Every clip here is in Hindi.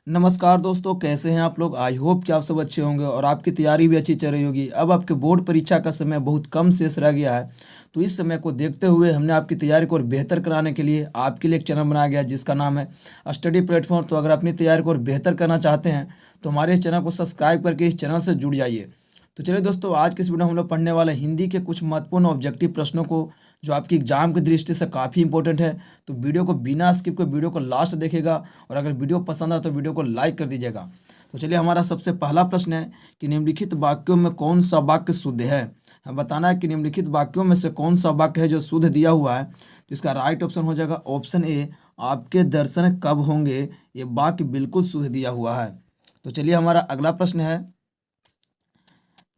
नमस्कार दोस्तों, कैसे हैं आप लोग। आई होप कि आप सब अच्छे होंगे और आपकी तैयारी भी अच्छी चल रही होगी। अब आपके बोर्ड परीक्षा का समय बहुत कम शेष रह गया है, तो इस समय को देखते हुए हमने आपकी तैयारी को और बेहतर कराने के लिए आपके लिए एक चैनल बनाया गया जिसका नाम है स्टडी प्लेटफॉर्म। तो अगर अपनी तैयारी को और बेहतर करना चाहते हैं तो हमारे चैनल को सब्सक्राइब करके इस चैनल से जुड़ जाइए। तो चलिए दोस्तों, आज के इस वीडियो में हम लोग पढ़ने वाले हिंदी के कुछ महत्वपूर्ण ऑब्जेक्टिव प्रश्नों को जो आपकी एग्जाम की दृष्टि से काफ़ी इंपॉर्टेंट है। तो वीडियो को बिना स्किप के वीडियो को लास्ट देखेगा और अगर वीडियो पसंद आए तो वीडियो को लाइक कर दीजिएगा। तो चलिए, हमारा सबसे पहला प्रश्न है कि निम्नलिखित वाक्यों में कौन सा वाक्य शुद्ध है। हमें बताना है कि निम्नलिखित वाक्यों में से कौन सा वाक्य है जो शुद्ध दिया हुआ है। तो इसका राइट ऑप्शन हो जाएगा ऑप्शन ए, आपके दर्शन कब होंगे। ये वाक्य बिल्कुल शुद्ध दिया हुआ है। तो चलिए, हमारा अगला प्रश्न है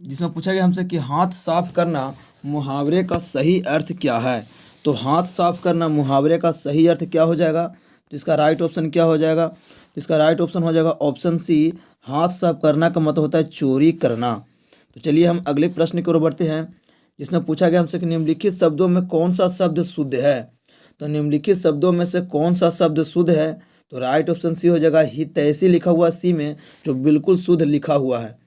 जिसमें पूछा गया हमसे कि हाथ साफ करना मुहावरे का सही अर्थ क्या है। तो हाथ साफ करना मुहावरे का सही अर्थ क्या हो जाएगा। तो इसका राइट ऑप्शन क्या हो जाएगा। तो इसका राइट ऑप्शन हो जाएगा ऑप्शन सी, हाथ साफ करना का मतलब होता है चोरी करना। तो चलिए, हम अगले प्रश्न की ओर बढ़ते हैं जिसमें पूछा गया हमसे कि निम्नलिखित शब्दों में कौन सा शब्द शुद्ध है। तो निम्नलिखित शब्दों में से कौन सा शब्द शुद्ध है। तो राइट ऑप्शन सी हो जाएगा हितैषी लिखा हुआ सी में, जो बिल्कुल शुद्ध लिखा हुआ है।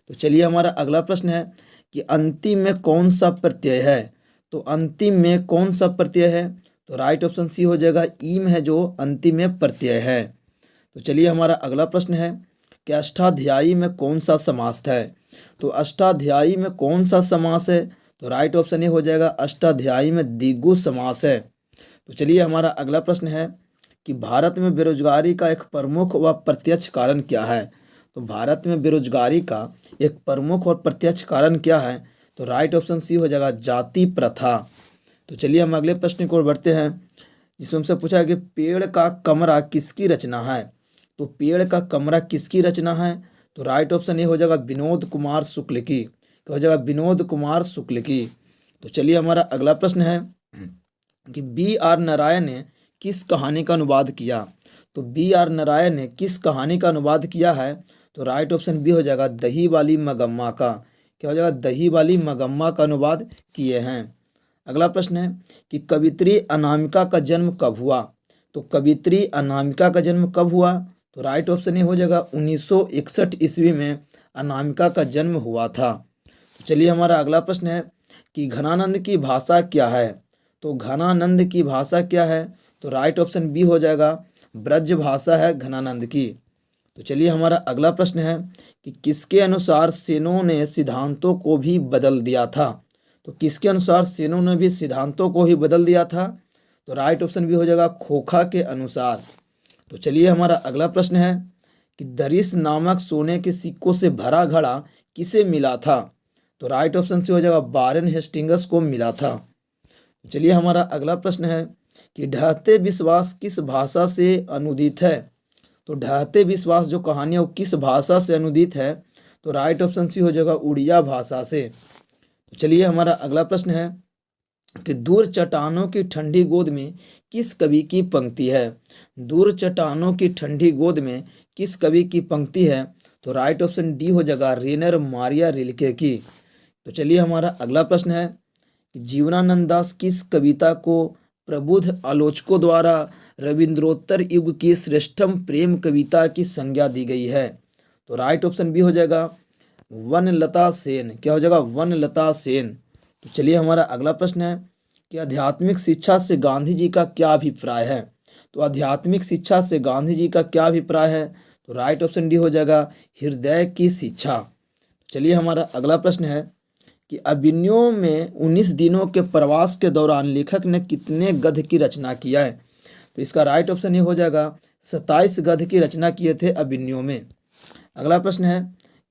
तो चलिए, हमारा अगला प्रश्न है कि अंतिम में कौन सा प्रत्यय है। तो अंतिम में कौन सा प्रत्यय है। तो राइट ऑप्शन सी हो जाएगा ईम है, जो अंतिम में प्रत्यय है। तो चलिए, हमारा अगला प्रश्न है कि अष्टाध्यायी में कौन सा समास है। तो अष्टाध्यायी में कौन सा समास है। तो राइट ऑप्शन ये हो जाएगा अष्टाध्यायी में द्विगु समास है। तो चलिए, हमारा अगला प्रश्न है कि भारत में बेरोजगारी का एक प्रमुख व प्रत्यक्ष कारण क्या है। तो भारत में बेरोजगारी का एक प्रमुख और प्रत्यक्ष कारण क्या है। तो राइट ऑप्शन सी हो जाएगा जाति प्रथा। तो चलिए, हम अगले प्रश्न की ओर बढ़ते हैं जिसमें हमसे पूछा है कि पेड़ का कमरा किसकी रचना है। तो पेड़ का कमरा किसकी रचना है। तो राइट ऑप्शन ये हो जाएगा विनोद कुमार शुक्ल की। क्या हो जाएगा, विनोद कुमार शुक्ल की। तो चलिए, हमारा अगला प्रश्न है कि बी आर नारायण ने किस कहानी का अनुवाद किया। तो बी आर नारायण ने किस कहानी का अनुवाद किया है। तो राइट ऑप्शन बी हो जाएगा दही वाली मगम्मा का। क्या हो जाएगा, दही वाली मगम्मा का अनुवाद किए हैं। अगला प्रश्न है कि कवित्री अनामिका का जन्म कब हुआ। तो कवित्री अनामिका का जन्म कब हुआ। तो राइट ऑप्शन ये हो जाएगा 1961 ईस्वी में अनामिका का जन्म हुआ था। तो चलिए, हमारा अगला प्रश्न है कि घनानंद की भाषा क्या है। तो घनानंद की भाषा क्या है। तो राइट ऑप्शन बी हो जाएगा ब्रज भाषा है घनानंद की। तो चलिए, हमारा अगला प्रश्न है कि किसके अनुसार सेनों ने सिद्धांतों को भी बदल दिया था। तो किसके अनुसार सेनों ने भी सिद्धांतों को ही बदल दिया था। तो राइट ऑप्शन भी हो जाएगा खोखा के अनुसार। तो चलिए, हमारा अगला प्रश्न है कि दरिस नामक सोने के सिक्कों से भरा घड़ा किसे मिला था। तो राइट ऑप्शन से हो जाएगा वारेन हेस्टिंग्स को मिला था। तो चलिए, हमारा अगला प्रश्न है कि ढहते विश्वास किस भाषा से अनुदित है। तो ढहते विश्वास जो कहानी है वो किस भाषा से अनुदित है। तो राइट ऑप्शन सी हो जाएगा उड़िया भाषा से। तो चलिए, हमारा अगला प्रश्न है कि दूर चट्टानों की ठंडी गोद में किस कवि की पंक्ति है। दूर चट्टानों की ठंडी गोद में किस कवि की पंक्ति है। तो राइट ऑप्शन डी हो जाएगा रेनर मारिया रिल्के की। तो चलिए, हमारा अगला प्रश्न है कि जीवनानंद दास किस कविता को प्रबुद्ध आलोचकों द्वारा रविंद्रोत्तर युग की श्रेष्ठम प्रेम कविता की संज्ञा दी गई है। तो राइट ऑप्शन बी हो जाएगा वनलता सेन। क्या हो जाएगा, वनलता सेन। तो चलिए, हमारा अगला प्रश्न है कि आध्यात्मिक शिक्षा से गांधी जी का क्या अभिप्राय है। तो आध्यात्मिक शिक्षा से गांधी जी का क्या अभिप्राय है। तो राइट ऑप्शन डी हो जाएगा हृदय की शिक्षा। चलिए, हमारा अगला प्रश्न है कि अभिनयों में 19 दिनों के प्रवास के दौरान लेखक ने कितने गद्य की रचना किया है। तो इसका राइट ऑप्शन ये हो जाएगा 27 गद्य की रचना किए थे अभिनयों में। अगला प्रश्न है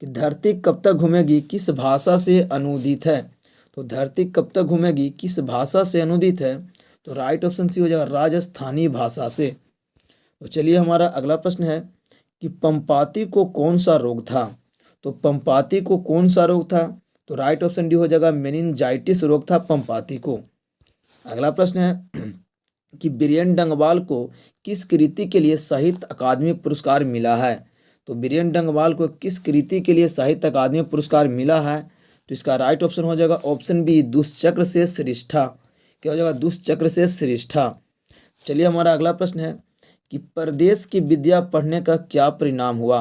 कि धरती कब तक घूमेगी किस भाषा से अनुदित है। तो धरती कब तक घूमेगी किस भाषा से अनुदित है। तो राइट ऑप्शन सी हो जाएगा राजस्थानी भाषा से। तो चलिए, हमारा अगला प्रश्न है कि पंपाति को कौन सा रोग था। तो पंपाति को कौन सा रोग था। तो राइट ऑप्शन डी हो जाएगा मेनिनजाइटिस रोग था पंपाति को। अगला प्रश्न है कि बीरेन डंगवाल को किस कृति के लिए साहित्य अकादमी पुरस्कार मिला है। तो बीरेन डंगवाल को किस कृति के लिए साहित्य अकादमी पुरस्कार मिला है। तो इसका राइट ऑप्शन हो जाएगा ऑप्शन बी दुष्चक्र से श्रेष्ठा। क्या हो जाएगा, दुष्चक्र से श्रेष्ठा। चलिए, हमारा अगला प्रश्न है कि परदेश की विद्या पढ़ने का क्या परिणाम हुआ।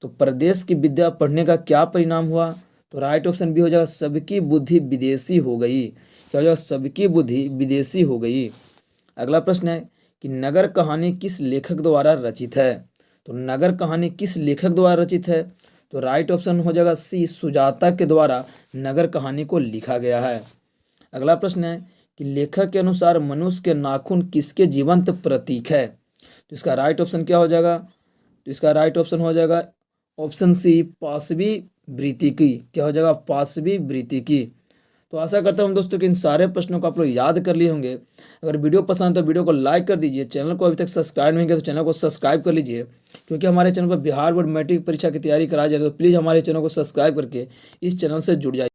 तो परदेश की विद्या पढ़ने का क्या परिणाम हुआ, तो राइट ऑप्शन बी हो जाएगा सबकी बुद्धि विदेशी हो गई। क्या हो जाएगा, सबकी बुद्धि विदेशी हो गई। अगला प्रश्न है कि नगर कहानी किस लेखक द्वारा रचित है। तो नगर कहानी किस लेखक द्वारा रचित है, तो राइट ऑप्शन हो जाएगा सी, सुजाता के द्वारा नगर कहानी को लिखा गया है। अगला प्रश्न है कि लेखक के अनुसार मनुष्य के नाखून किसके जीवंत प्रतीक है। तो इसका राइट ऑप्शन क्या हो जाएगा, तो इसका राइट ऑप्शन हो जाएगा ऑप्शन सी, पाशवी वृत्ति की। क्या हो जाएगा, पाशवी वृत्ति की। तो आशा करता हूँ दोस्तों कि इन सारे प्रश्नों को आप लोग याद कर लिए होंगे। अगर वीडियो पसंद है तो वीडियो को लाइक कर दीजिए। चैनल को अभी तक सब्सक्राइब नहीं किया तो चैनल को सब्सक्राइब कर लीजिए, क्योंकि हमारे चैनल पर बिहार बोर्ड मैट्रिक परीक्षा की तैयारी कराई जा रही है। तो प्लीज़ हमारे चैनल को सब्सक्राइब करके इस चैनल से जुड़ जाइए।